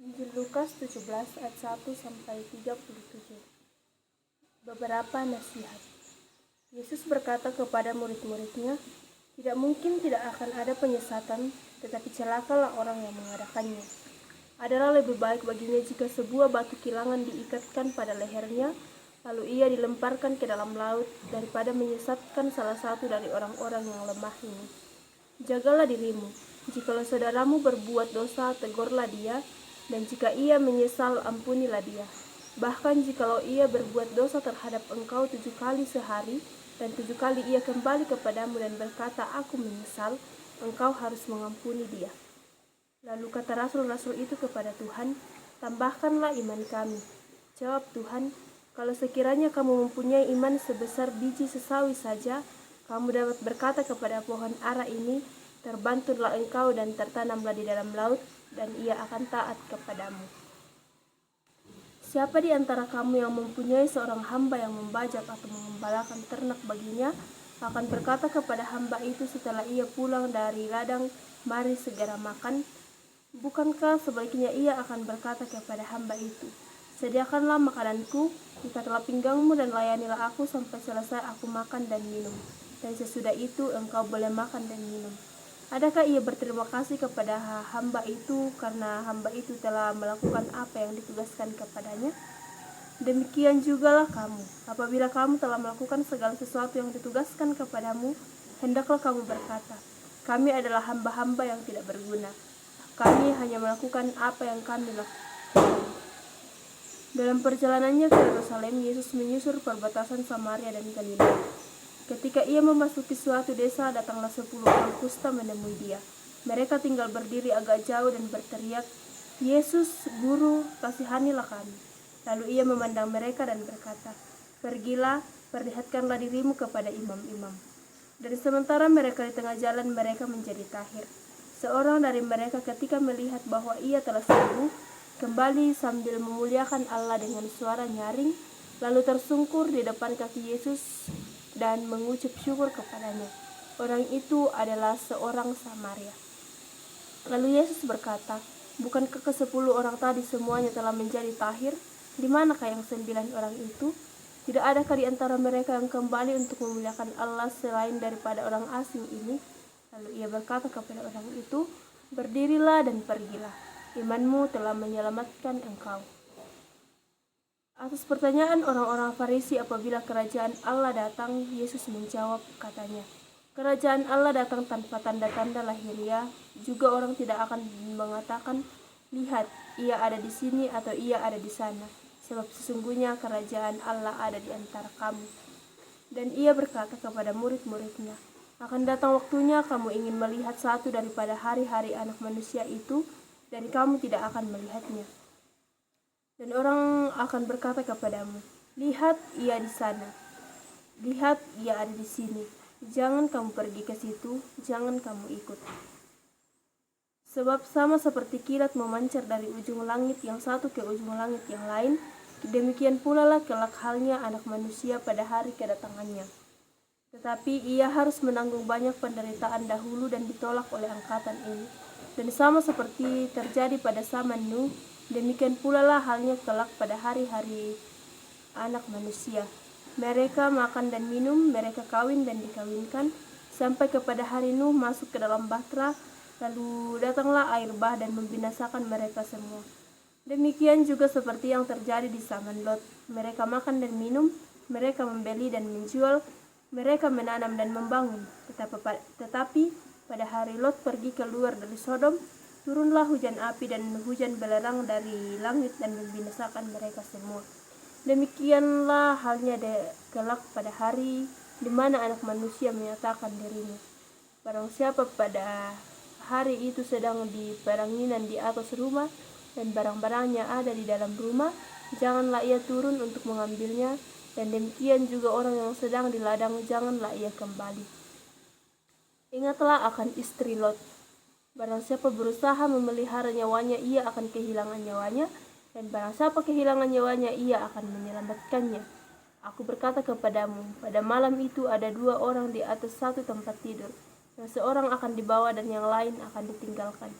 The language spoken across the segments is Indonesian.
Injil Lukas 17 ayat 1-37. Beberapa nasihat. Yesus berkata kepada murid-muridnya, tidak mungkin tidak akan ada penyesatan, tetapi celakalah orang yang mengadakannya. Adalah lebih baik baginya jika sebuah batu kilangan diikatkan pada lehernya, lalu ia dilemparkan ke dalam laut, daripada menyesatkan salah satu dari orang-orang yang lemah ini. Jagalah dirimu. Jikalau saudaramu berbuat dosa, tegurlah dia, dan jika ia menyesal, ampunilah dia. Bahkan jikalau ia berbuat dosa terhadap engkau 7 kali sehari, dan 7 kali ia kembali kepadamu dan berkata, aku menyesal, engkau harus mengampuni dia. Lalu kata rasul-rasul itu kepada Tuhan, tambahkanlah iman kami. Jawab Tuhan, kalau sekiranya kamu mempunyai iman sebesar biji sesawi saja, kamu dapat berkata kepada pohon ara ini, terbanturlah engkau dan tertanamlah di dalam laut, dan ia akan taat kepadamu. Siapa di antara kamu yang mempunyai seorang hamba yang membajak atau mengembalakan ternak baginya, akan berkata kepada hamba itu setelah ia pulang dari ladang, mari segera makan? Bukankah sebaliknya ia akan berkata kepada hamba itu, sediakanlah makananku, ikatlah pinggangmu dan layanilah aku sampai selesai aku makan dan minum, dan sesudah itu engkau boleh makan dan minum. Adakah ia berterima kasih kepada hamba itu karena hamba itu telah melakukan apa yang ditugaskan kepadanya? Demikian jugalah kamu, apabila kamu telah melakukan segala sesuatu yang ditugaskan kepadamu, hendaklah kamu berkata, kami adalah hamba-hamba yang tidak berguna. Kami hanya melakukan apa yang kami lakukan. Dalam perjalanannya ke Yerusalem, Yesus menyusur perbatasan Samaria dan Galilea. Ketika ia memasuki suatu desa, datanglah 10 orang kusta menemui dia. Mereka tinggal berdiri agak jauh dan berteriak, Yesus, Guru, kasihanilah kami. Lalu ia memandang mereka dan berkata, pergilah, perlihatkanlah dirimu kepada imam-imam. Dan sementara mereka di tengah jalan, mereka menjadi tahir. Seorang dari mereka ketika melihat bahwa ia telah sembuh, kembali sambil memuliakan Allah dengan suara nyaring, lalu tersungkur di depan kaki Yesus dan mengucap syukur kepadanya. Orang itu adalah seorang Samaria. Lalu Yesus berkata, bukankah ke-10 orang tadi semuanya telah menjadi tahir? Di manakah yang 9 orang itu? Tidak adakah di antara mereka yang kembali untuk memuliakan Allah selain daripada orang asing ini? Lalu ia berkata kepada orang itu, berdirilah dan pergilah, imanmu telah menyelamatkan engkau. Atas pertanyaan orang-orang Farisi apabila kerajaan Allah datang, Yesus menjawab, katanya, kerajaan Allah datang tanpa tanda-tanda lahiriah, juga orang tidak akan mengatakan, lihat, ia ada di sini atau ia ada di sana, sebab sesungguhnya kerajaan Allah ada di antara kamu. Dan ia berkata kepada murid-muridnya, akan datang waktunya kamu ingin melihat satu daripada hari-hari anak manusia itu, dan kamu tidak akan melihatnya. Dan orang akan berkata kepadamu, lihat ia di sana, lihat ia ada di sini. Jangan kamu pergi ke situ, jangan kamu ikut. Sebab sama seperti kilat memancar dari ujung langit yang satu ke ujung langit yang lain, demikian pula lah kelak halnya anak manusia pada hari kedatangannya. Tetapi ia harus menanggung banyak penderitaan dahulu dan ditolak oleh angkatan ini. Dan sama seperti terjadi pada zaman Nuh, demikian pula lah halnya kelak pada hari-hari anak manusia. Mereka makan dan minum, mereka kawin dan dikawinkan, sampai kepada hari Nuh masuk ke dalam bahtera, lalu datanglah air bah dan membinasakan mereka semua. Demikian juga seperti yang terjadi di zaman Lot. Mereka makan dan minum, mereka membeli dan menjual, mereka menanam dan membangun. Tetapi pada hari Lot pergi keluar dari Sodom, turunlah hujan api dan hujan belerang dari langit dan membinasakan mereka semua. Demikianlah halnya kelak pada hari di mana anak manusia menyatakan dirinya. Barang siapa pada hari itu sedang di peranginan di atas rumah dan barang-barangnya ada di dalam rumah, janganlah ia turun untuk mengambilnya, dan demikian juga orang yang sedang di ladang, janganlah ia kembali. Ingatlah akan istri Lot. Barang siapa berusaha memelihara nyawanya, ia akan kehilangan nyawanya, dan barang siapa kehilangan nyawanya, ia akan menyelamatkannya. Aku berkata kepadamu, pada malam itu ada 2 orang di atas satu tempat tidur, yang seorang akan dibawa dan yang lain akan ditinggalkan.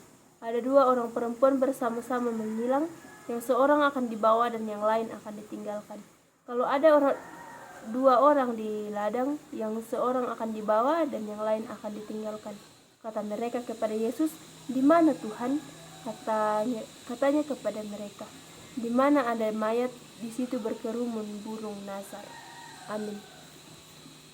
Ada 2 orang perempuan bersama-sama menghilang, yang seorang akan dibawa dan yang lain akan ditinggalkan. Kalau ada 2 orang di ladang, yang seorang akan dibawa dan yang lain akan ditinggalkan. Kata mereka kepada Yesus, "Di mana Tuhan?" Katanya kepada mereka, "Di mana ada mayat, di situ berkerumun burung nazar." Amin.